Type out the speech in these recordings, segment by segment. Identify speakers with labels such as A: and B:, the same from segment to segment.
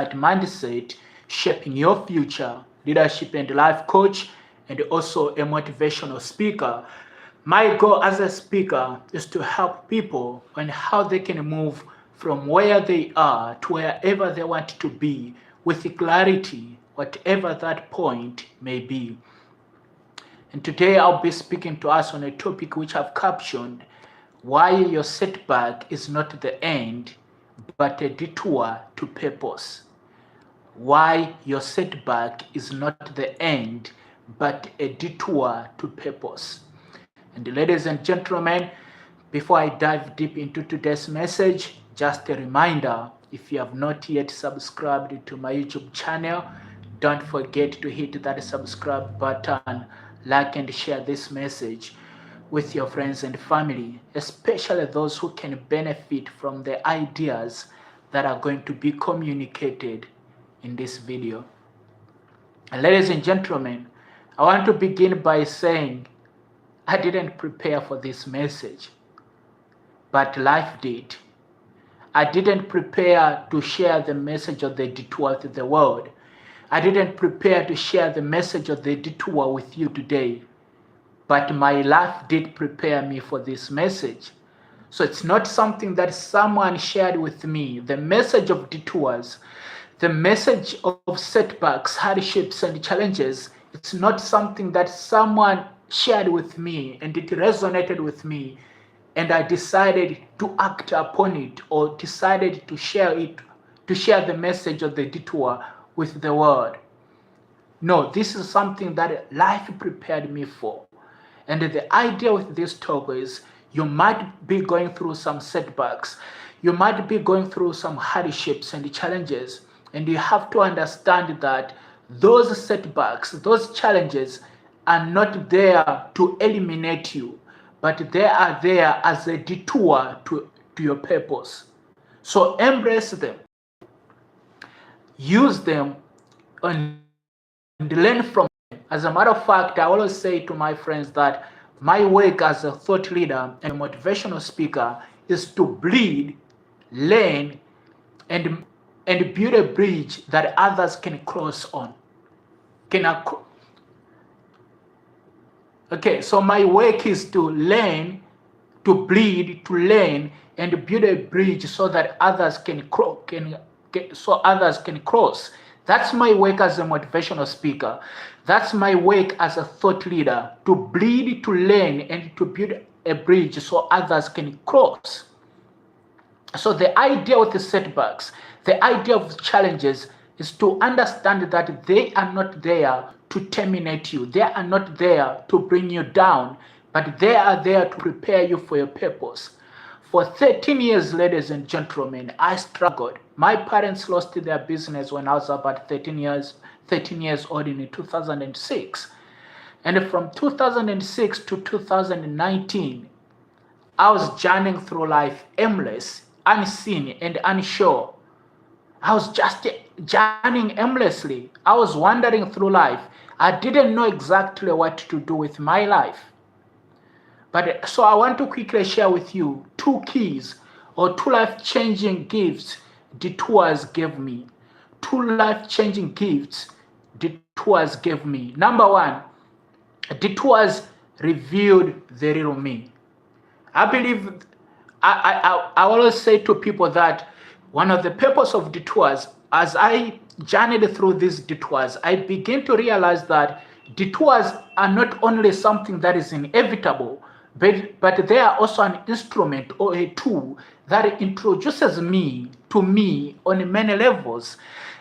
A: mindset, shaping your future, leadership and life coach, and also a motivational speaker. My goal as a speaker is to help people on how they can move from where they are to wherever they want to be with clarity, whatever that point may be. And today I'll be speaking to us on a topic which I've captioned, why your setback is not the end, but a detour to purpose. Why your setback is not the end, but a detour to purpose. And ladies and gentlemen, before I dive deep into today's message, just a reminder, if you have not yet subscribed to my YouTube channel, don't forget to hit that subscribe button, like and share this message with your friends and family, especially those who can benefit from the ideas that are going to be communicated in this video. And ladies and gentlemen, I want to begin by saying I didn't prepare for this message, but life did. I didn't prepare to share the message of the detour to the world. I didn't prepare to share the message of the detour with you today, but my life did prepare me for this message. So it's not something that someone shared with me. The message of detours, the message of setbacks, hardships, and challenges, it's not something that someone shared with me and it resonated with me and I decided to act upon it or decided to share it, to share the message of the detour with the world. No, this is something that life prepared me for. And the idea with this talk is you might be going through some setbacks. You might be going through some hardships and challenges. And you have to understand that those setbacks, those challenges are not there to eliminate you, but they are there as a detour to your purpose. So embrace them, use them, and learn from them. As a matter of fact, I always say to my friends that my work as a thought leader and motivational speaker is to bleed, learn, and build a bridge that others can cross on. Okay, so my work is to learn, to bleed, to learn, and build a bridge so that others can cross. That's my work as a motivational speaker. That's my work as a thought leader, to bleed, to learn, and to build a bridge so others can cross. So the idea with the setbacks, the idea of challenges is to understand that they are not there to terminate you. They are not there to bring you down, but they are there to prepare you for your purpose. For 13 years, ladies and gentlemen, I struggled. My parents lost their business when I was about 13 years old in 2006. And from 2006 to 2019, I was journeying through life aimless, unseen, and unsure. I was just journeying aimlessly. I was wandering through life. I didn't know exactly what to do with my life. But so I want to quickly share with you two keys or two life-changing gifts detours gave me. Two life-changing gifts detours gave me. Number one, detours revealed the real me. I believe, I always say to people that one of the purpose of detours, as I journeyed through these detours, I begin to realize that detours are not only something that is inevitable, but they are also an instrument or a tool that introduces me to me on many levels.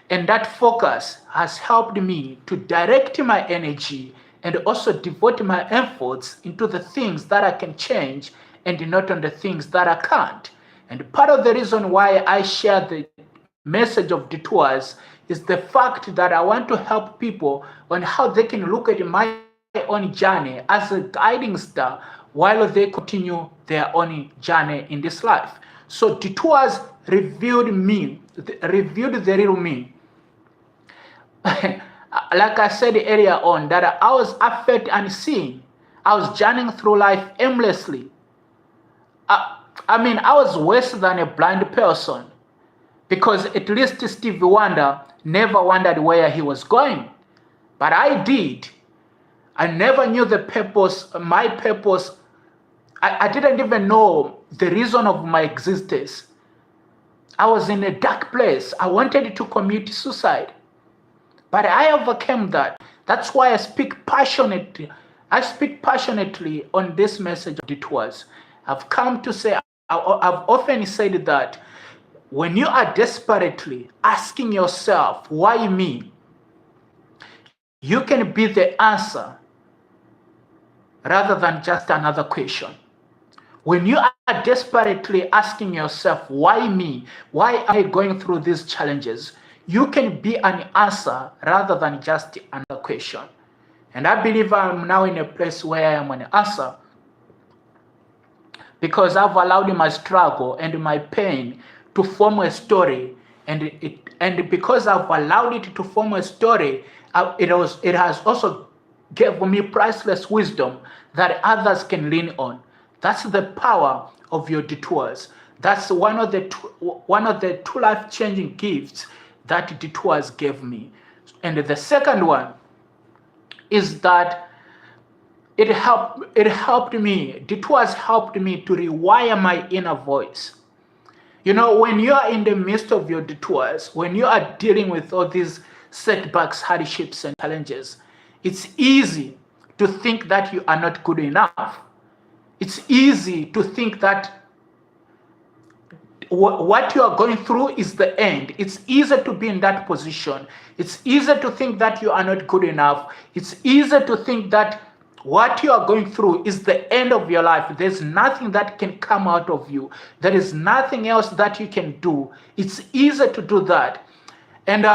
A: And that focus has helped me to direct my energy and also devote my efforts into the things that I can change and not on the things that I can't. And part of the reason why I share the message of detours is the fact that I want to help people on how they can look at my own journey as a guiding star while they continue their own journey in this life. So detours revealed the real me. Like I said earlier on, that I was affect unseen. I was journeying through life aimlessly. I was worse than a blind person. Because at least Stevie Wonder never wondered where he was going. But I did. I never knew the purpose, my purpose. I didn't even know the reason of my existence. I was in a dark place. I wanted to commit suicide. But I overcame that. That's why I speak passionately. I speak passionately on this message of detours. I've come to say, I've often said that when you are desperately asking yourself, why me? You can be the answer rather than just another question. When you are desperately asking yourself, why me? Why am I going through these challenges? You can be an answer rather than just another question. And I believe I'm now in a place where I am an answer because I've allowed my struggle and my pain to form a story. And because I've allowed it to form a story, it has also given me priceless wisdom that others can lean on. That's the power of your detours. That's one of the two life-changing gifts that detours gave me. And the second one is that it helped me. Detours helped me to rewire my inner voice. You know, when you are in the midst of your detours, when you are dealing with all these setbacks, hardships, and challenges, it's easy to think that you are not good enough. It's easy to think that what you are going through is the end. It's easy to be in that position. It's easy to think that you are not good enough. It's easy to think that what you are going through is the end of your life. There's nothing that can come out of you. There is nothing else that you can do. It's easy to do that. And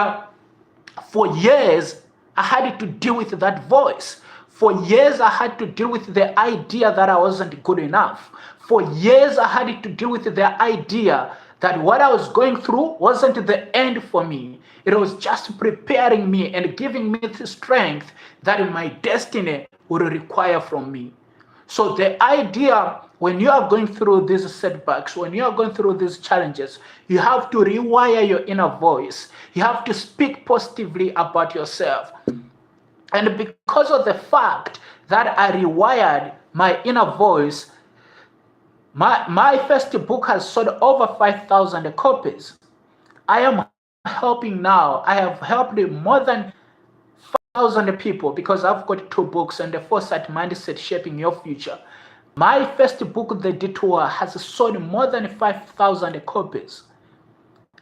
A: for years, I had to deal with that voice. For years, I had to deal with the idea that I wasn't good enough. For years, I had to deal with the idea that what I was going through wasn't the end for me. It was just preparing me and giving me the strength that my destiny would require from me. So the idea, when you are going through these setbacks, when you are going through these challenges, you have to rewire your inner voice. You have to speak positively about yourself. And because of the fact that I rewired my inner voice, my first book has sold over 5,000 copies. I am helping now. I have helped more than 1,000 people because I've got 2 books and the Foresight Mindset Shaping Your Future. My first book, The Detour, has sold more than 5,000 copies.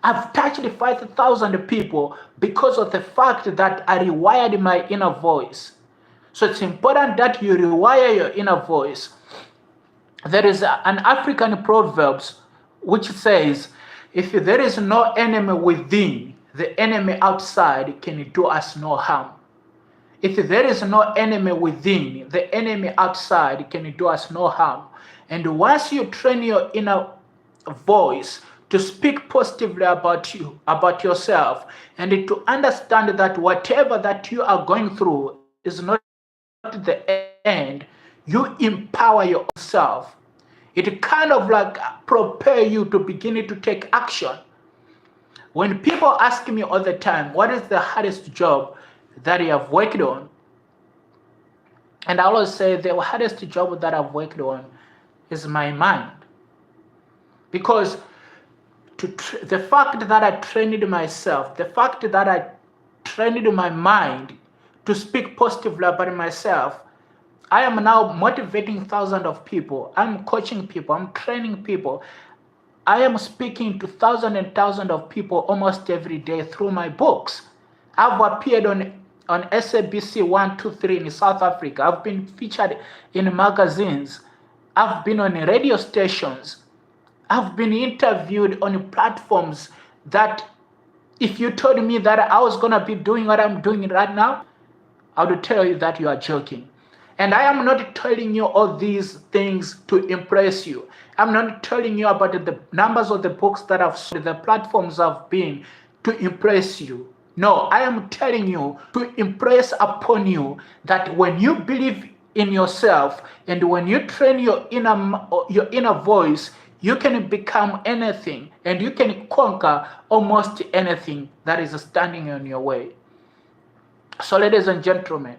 A: I've touched 5,000 people because of the fact that I rewired my inner voice. So it's important that you rewire your inner voice. There is an African proverb which says, if there is no enemy within, the enemy outside can do us no harm. If there is no enemy within, the enemy outside can do us no harm. And once you train your inner voice to speak positively about you, about yourself, and to understand that whatever that you are going through is not the end, you empower yourself. It kind of like prepare you to begin to take action. When people ask me all the time, what is the hardest job that you have worked on? And I always say the hardest job that I've worked on is my mind. Because the fact that I trained myself, the fact that I trained my mind to speak positively about myself, I am now motivating thousands of people. I'm coaching people. I'm training people. I am speaking to thousands and thousands of people almost every day through my books. I've appeared on SABC 1, 2, 3 in South Africa. I've been featured in magazines. I've been on radio stations. I've been interviewed on platforms that if you told me that I was going to be doing what I'm doing right now, I would tell you that you are joking. And I am not telling you all these things to impress you. I'm not telling you about the numbers of the books that I've sold, the platforms I've been to impress you. No, I am telling you to impress upon you that when you believe in yourself and when you train your inner voice, You can become anything, and you can conquer almost anything that is standing in your way. So ladies and gentlemen,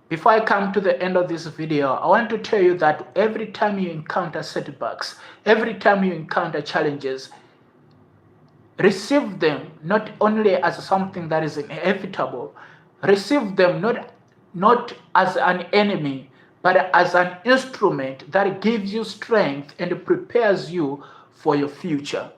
A: before I come to the end of this video, I want to tell you that every time you encounter setbacks, every time you encounter challenges, receive them not only as something that is inevitable, receive them not as an enemy, but as an instrument that gives you strength and prepares you for your future.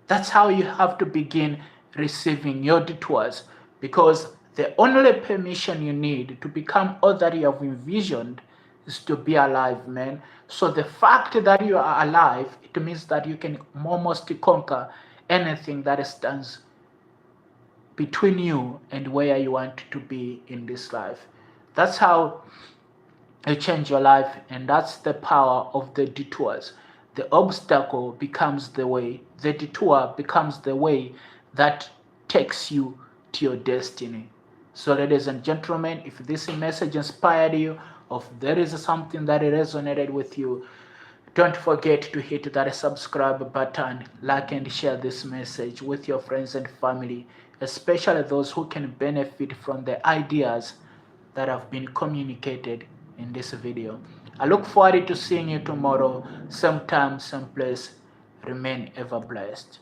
A: That's how you have to begin receiving your detours, because the only permission you need to become all that you have envisioned is to be alive, man. So the fact that you are alive, it means that you can almost conquer anything that stands between you and where you want to be in this life. That's how you change your life, and that's the power of the detours. The obstacle becomes the way, the detour becomes the way that takes you to your destiny. So ladies and gentlemen, if this message inspired you, or if there is something that resonated with you, don't forget to hit that subscribe button, like and share this message with your friends and family, especially those who can benefit from the ideas that have been communicated in this video. I look forward to seeing you tomorrow, same time, same place. Remain ever blessed.